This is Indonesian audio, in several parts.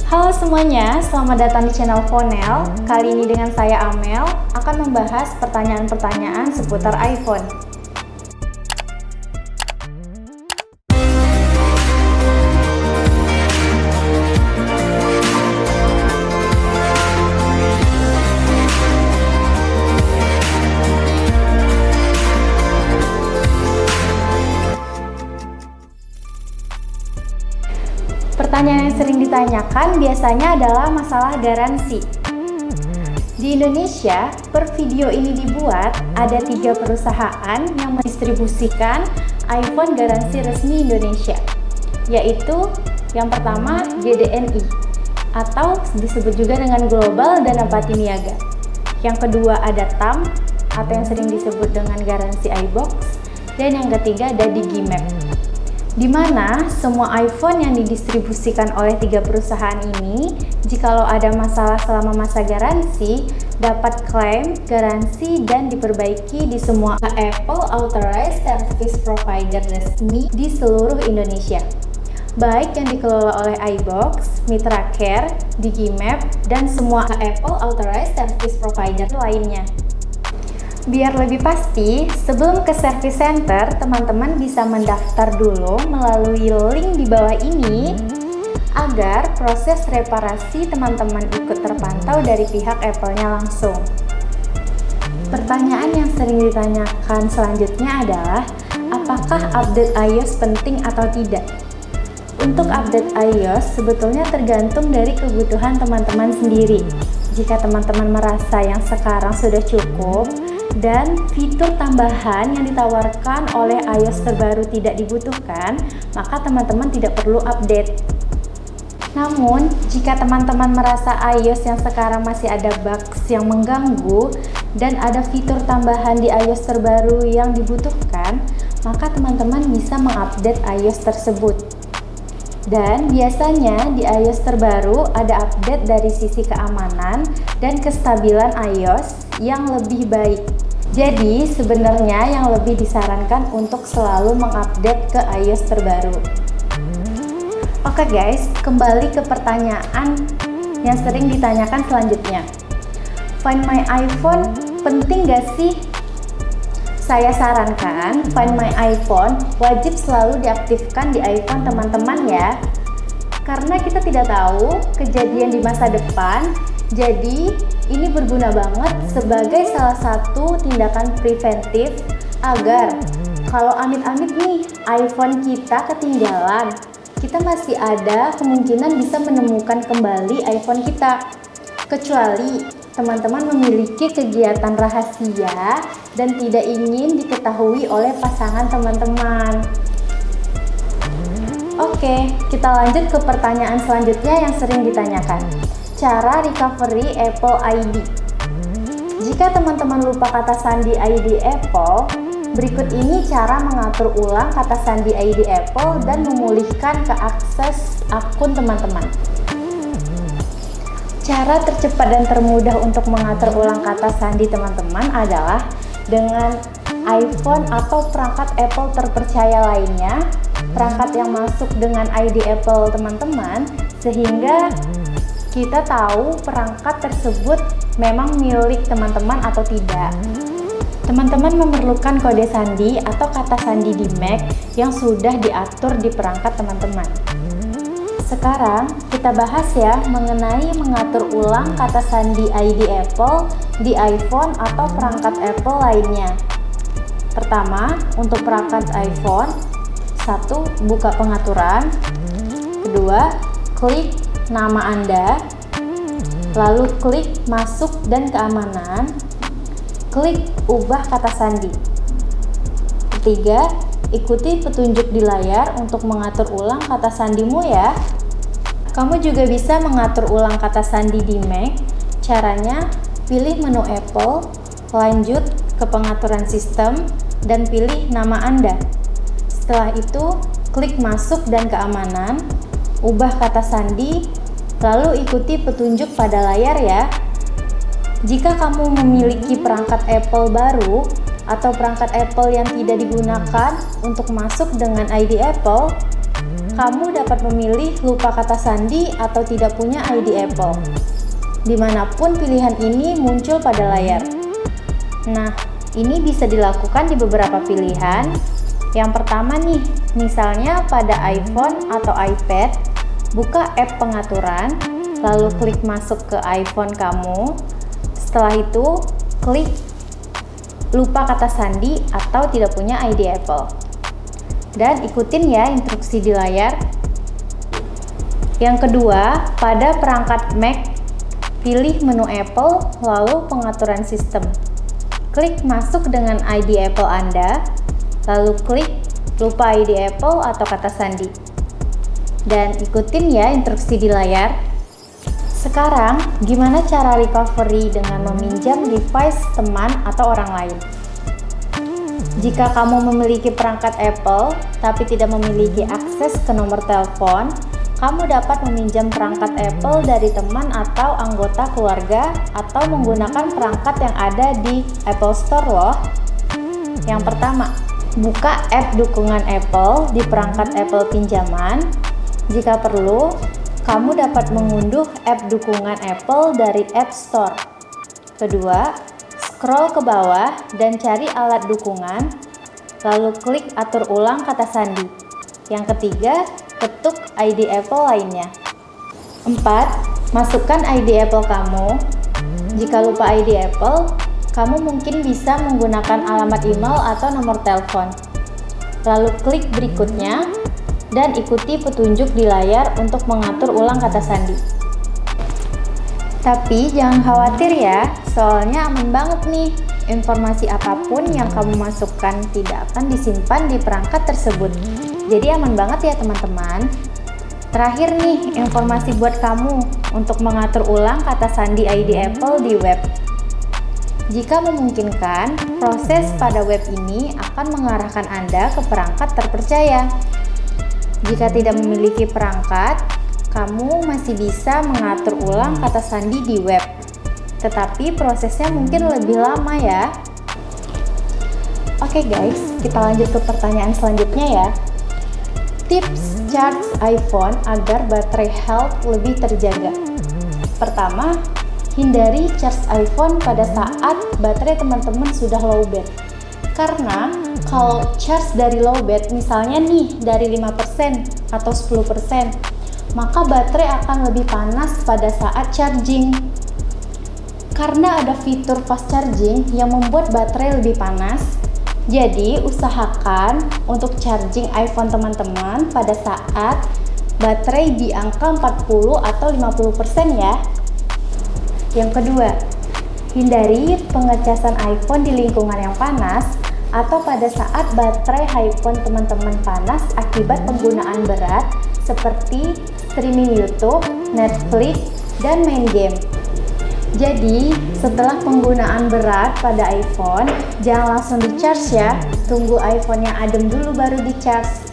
Halo semuanya, selamat datang di channel Fonel. Kali ini dengan saya Amel akan membahas pertanyaan-pertanyaan seputar iPhone. Pertanyaan yang sering ditanyakan biasanya adalah masalah garansi. Di Indonesia, per video ini dibuat, ada 3 perusahaan yang mendistribusikan iPhone garansi resmi Indonesia, yaitu yang pertama GDNI, atau disebut juga dengan Global Dana Pati Niaga. Yang kedua ada TAM, atau yang sering disebut dengan garansi iBox, dan yang ketiga ada Digimap, di mana semua iPhone yang didistribusikan oleh 3 perusahaan ini, jikalau ada masalah selama masa garansi, dapat klaim, garansi, dan diperbaiki di semua Apple Authorized Service Provider resmi di seluruh Indonesia, baik yang dikelola oleh iBox, Mitra Care, Digimap, dan semua Apple Authorized Service Provider lainnya. Biar lebih pasti, sebelum ke service center, teman-teman bisa mendaftar dulu melalui link di bawah ini agar proses reparasi teman-teman ikut terpantau dari pihak Apple-nya langsung. Pertanyaan yang sering ditanyakan selanjutnya adalah, apakah update iOS penting atau tidak? Untuk update iOS sebetulnya tergantung dari kebutuhan teman-teman sendiri. Jika teman-teman merasa yang sekarang sudah cukup, dan fitur tambahan yang ditawarkan oleh iOS terbaru tidak dibutuhkan, maka teman-teman tidak perlu update. Namun, jika teman-teman merasa iOS yang sekarang masih ada bugs yang mengganggu dan ada fitur tambahan di iOS terbaru yang dibutuhkan, maka teman-teman bisa mengupdate iOS tersebut. Dan biasanya di iOS terbaru ada update dari sisi keamanan dan kestabilan iOS yang lebih baik. Jadi sebenarnya yang lebih disarankan untuk selalu mengupdate ke iOS terbaru. Oke guys, kembali ke pertanyaan yang sering ditanyakan selanjutnya. Find My iPhone penting gak sih? Saya sarankan Find My iPhone wajib selalu diaktifkan di iPhone teman-teman ya. Karena kita tidak tahu kejadian di masa depan, jadi ini berguna banget sebagai salah satu tindakan preventif agar kalau amit-amit nih iPhone kita ketinggalan, kita masih ada kemungkinan bisa menemukan kembali iPhone kita. Kecuali teman-teman memiliki kegiatan rahasia dan tidak ingin diketahui oleh pasangan teman-teman. Oke, kita lanjut ke pertanyaan selanjutnya yang sering ditanyakan. Cara recovery Apple ID. Jika teman-teman lupa kata sandi ID Apple, berikut ini cara mengatur ulang kata sandi ID Apple dan memulihkan ke akses akun teman-teman. Cara tercepat dan termudah untuk mengatur ulang kata sandi teman-teman adalah dengan iPhone atau perangkat Apple terpercaya lainnya, perangkat yang masuk dengan ID Apple teman-teman, sehingga kita tahu perangkat tersebut memang milik teman-teman atau tidak. Teman-teman memerlukan kode sandi atau kata sandi di Mac yang sudah diatur di perangkat teman-teman. Sekarang kita bahas ya mengenai mengatur ulang kata sandi ID Apple di iPhone atau perangkat Apple lainnya. Pertama, untuk perangkat iPhone, 1. Buka pengaturan. Kedua, klik nama Anda, lalu klik masuk dan keamanan, klik ubah kata sandi. Ketiga, ikuti petunjuk di layar untuk mengatur ulang kata sandimu ya. Kamu juga bisa mengatur ulang kata sandi di Mac. Caranya, pilih menu Apple, lanjut ke pengaturan sistem, dan pilih nama Anda. Setelah itu, klik masuk dan keamanan, ubah kata sandi, lalu ikuti petunjuk pada layar ya. Jika kamu memiliki perangkat Apple baru atau perangkat Apple yang tidak digunakan untuk masuk dengan ID Apple, kamu dapat memilih lupa kata sandi atau tidak punya ID Apple. Dimanapun pilihan ini muncul pada layar. Nah, ini bisa dilakukan di beberapa pilihan. Yang pertama nih, misalnya pada iPhone atau iPad, buka app pengaturan, lalu klik masuk ke iPhone kamu. Setelah itu, klik lupa kata sandi atau tidak punya ID Apple. Dan ikutin ya instruksi di layar. Yang kedua, pada perangkat Mac, pilih menu Apple, lalu pengaturan sistem. Klik masuk dengan ID Apple Anda, lalu klik lupa ID Apple atau kata sandi. Dan ikutin ya instruksi di layar. Sekarang, gimana cara recovery dengan meminjam device teman atau orang lain? Jika kamu memiliki perangkat Apple, tapi tidak memiliki akses ke nomor telepon, kamu dapat meminjam perangkat Apple dari teman atau anggota keluarga atau menggunakan perangkat yang ada di Apple Store loh. Yang pertama, buka app dukungan Apple di perangkat Apple pinjaman. Jika perlu, kamu dapat mengunduh app dukungan Apple dari App Store. Kedua, scroll ke bawah dan cari alat dukungan, lalu klik atur ulang kata sandi. Yang ketiga, ketuk ID Apple lainnya. 4. Masukkan ID Apple kamu. Jika lupa ID Apple, kamu mungkin bisa menggunakan alamat email atau nomor telepon. Lalu klik berikutnya dan ikuti petunjuk di layar untuk mengatur ulang kata sandi. Tapi jangan khawatir ya, soalnya aman banget nih. Informasi apapun yang kamu masukkan tidak akan disimpan di perangkat tersebut. Jadi aman banget ya teman-teman. Terakhir nih, informasi buat kamu untuk mengatur ulang kata sandi ID Apple di web. Jika memungkinkan, proses pada web ini akan mengarahkan Anda ke perangkat terpercaya. Jika tidak memiliki perangkat, kamu masih bisa mengatur ulang kata sandi di web. Tetapi prosesnya mungkin lebih lama ya. Oke guys, kita lanjut ke pertanyaan selanjutnya ya. Tips charge iPhone agar baterai health lebih terjaga. Pertama, hindari charge iPhone pada saat baterai teman-teman sudah lowbat. Karena kalau charge dari lowbat, misalnya nih dari 5% atau 10%, maka baterai akan lebih panas pada saat charging. Karena ada fitur fast charging yang membuat baterai lebih panas, jadi usahakan untuk charging iPhone teman-teman pada saat baterai di angka 40 atau 50% ya. Yang kedua, hindari pengecasan iPhone di lingkungan yang panas atau pada saat baterai iPhone teman-teman panas akibat penggunaan berat seperti streaming YouTube, Netflix, dan main game. Jadi, setelah penggunaan berat pada iPhone, jangan langsung di-charge ya. Tunggu iPhone-nya adem dulu baru di-charge.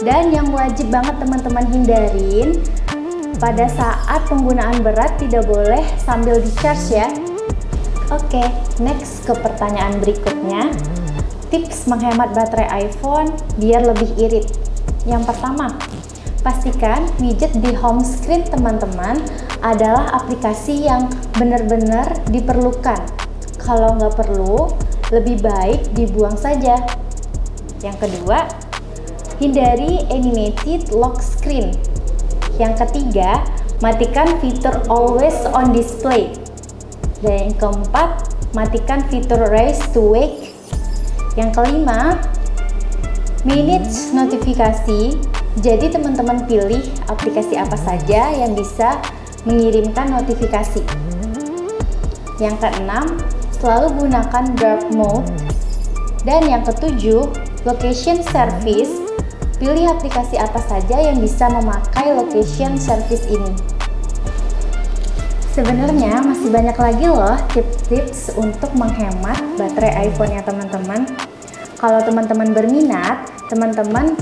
Dan yang wajib banget teman-teman hindarin, pada saat penggunaan berat tidak boleh sambil di-charge ya. Oke, next ke pertanyaan berikutnya. Tips menghemat baterai iPhone biar lebih irit. Yang pertama, pastikan widget di home screen teman-teman adalah aplikasi yang benar-benar diperlukan. Kalau nggak perlu, lebih baik dibuang saja. Yang kedua, hindari animated lock screen. Yang ketiga, matikan fitur always on display. Dan yang keempat, matikan fitur raise to wake. Yang kelima, manage notifikasi. Jadi teman-teman pilih aplikasi apa saja yang bisa mengirimkan notifikasi. Yang keenam, selalu gunakan dark mode. Dan yang ketujuh, location service. Pilih aplikasi apa saja yang bisa memakai location service ini. Sebenarnya masih banyak lagi loh tips-tips untuk menghemat baterai iPhone-nya teman-teman. Kalau teman-teman berminat, teman-teman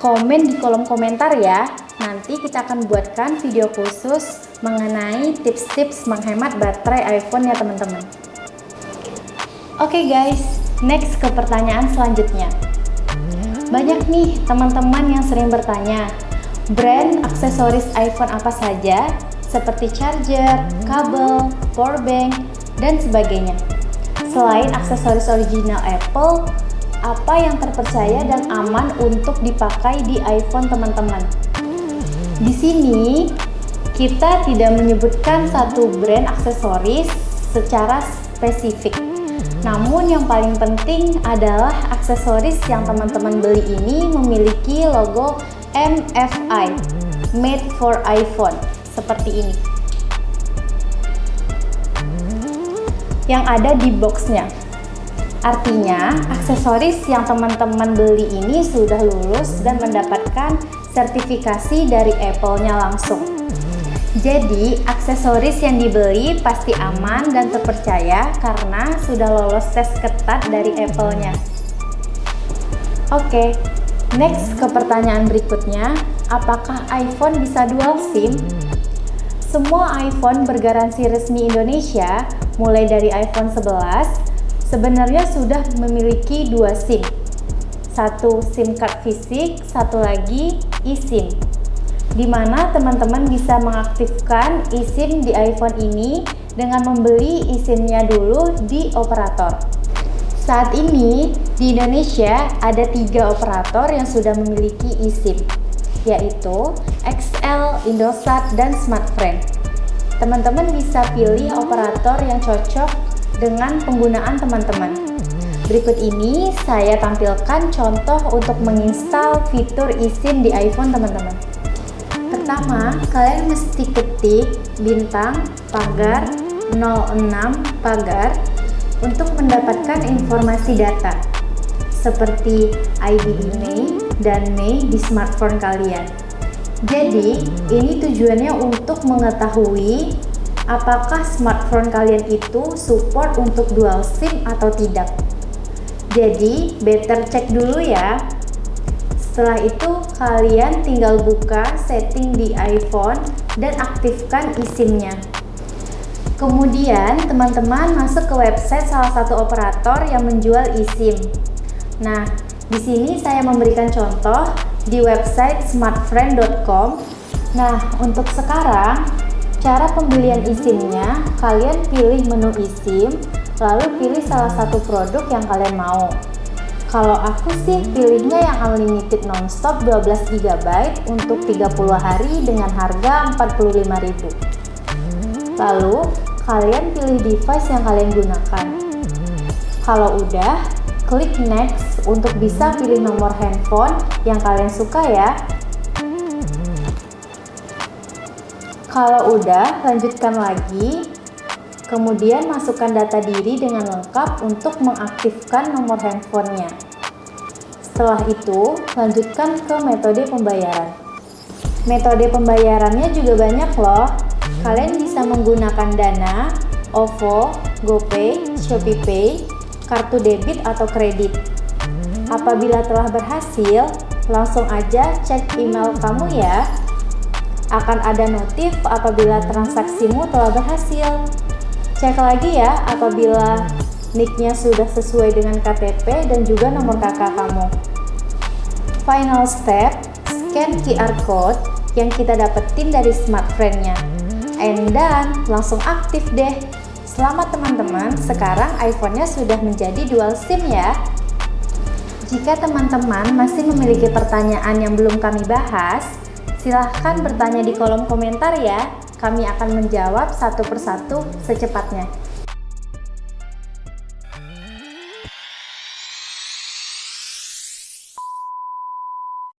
komen di kolom komentar ya. Nanti kita akan buatkan video khusus mengenai tips-tips menghemat baterai iPhone ya teman-teman. Oke guys, next ke pertanyaan selanjutnya. Banyak nih teman-teman yang sering bertanya, brand aksesoris iPhone apa saja seperti charger, kabel, powerbank, dan sebagainya. Selain aksesoris original Apple, apa yang terpercaya dan aman untuk dipakai di iPhone teman-teman? Di sini kita tidak menyebutkan satu brand aksesoris secara spesifik. Namun yang paling penting adalah aksesoris yang teman-teman beli ini memiliki logo MFI, Made for iPhone, seperti ini. Yang ada di boxnya. Artinya, aksesoris yang teman-teman beli ini sudah lulus dan mendapatkan sertifikasi dari Apple-nya langsung. Jadi, aksesoris yang dibeli pasti aman dan terpercaya karena sudah lolos tes ketat dari Apple-nya. Oke, next ke pertanyaan berikutnya, apakah iPhone bisa dual SIM? Semua iPhone bergaransi resmi Indonesia, mulai dari iPhone 11, sebenarnya sudah memiliki 2 SIM. Satu SIM card fisik, satu lagi eSIM, di mana teman-teman bisa mengaktifkan eSIM di iPhone ini dengan membeli eSIM-nya dulu di operator. Saat ini di Indonesia ada 3 operator yang sudah memiliki eSIM, yaitu XL, Indosat, dan Smartfren. Teman-teman bisa pilih operator yang cocok dengan penggunaan teman-teman. Berikut ini saya tampilkan contoh untuk menginstal fitur eSIM di iPhone teman-teman. Pertama, kalian mesti ketik bintang pagar 06 pagar untuk mendapatkan informasi data seperti ID IMEI dan MEI di smartphone kalian. Jadi, ini tujuannya untuk mengetahui apakah smartphone kalian itu support untuk dual SIM atau tidak. Jadi, better cek dulu ya. Setelah itu, kalian tinggal buka setting di iPhone dan aktifkan eSIM-nya. Kemudian, teman-teman masuk ke website salah satu operator yang menjual eSIM. Nah, di sini saya memberikan contoh di website smartfren.com. Nah, untuk sekarang, cara pembelian eSIM-nya, kalian pilih menu eSIM, lalu pilih salah satu produk yang kalian mau. Kalau aku sih pilihnya yang unlimited nonstop 12 GB untuk 30 hari dengan harga 45.000. Lalu, kalian pilih device yang kalian gunakan. Kalau udah, klik next untuk bisa pilih nomor handphone yang kalian suka ya. Kalau udah, lanjutkan lagi. Kemudian masukkan data diri dengan lengkap untuk mengaktifkan nomor handphonenya. Setelah itu, lanjutkan ke metode pembayaran. Metode pembayarannya juga banyak loh. Kalian bisa menggunakan Dana, OVO, GoPay, ShopeePay, kartu debit atau kredit. Apabila telah berhasil, langsung aja cek email kamu ya. Akan ada notif apabila transaksimu telah berhasil. Cek lagi ya apabila nicknya sudah sesuai dengan KTP dan juga nomor KK kamu. Final step, scan QR code yang kita dapetin dari smartfren-nya. And done, langsung aktif deh. Selamat teman-teman, sekarang iPhone-nya sudah menjadi dual SIM ya. Jika teman-teman masih memiliki pertanyaan yang belum kami bahas, silahkan bertanya di kolom komentar ya. Kami akan menjawab satu persatu secepatnya.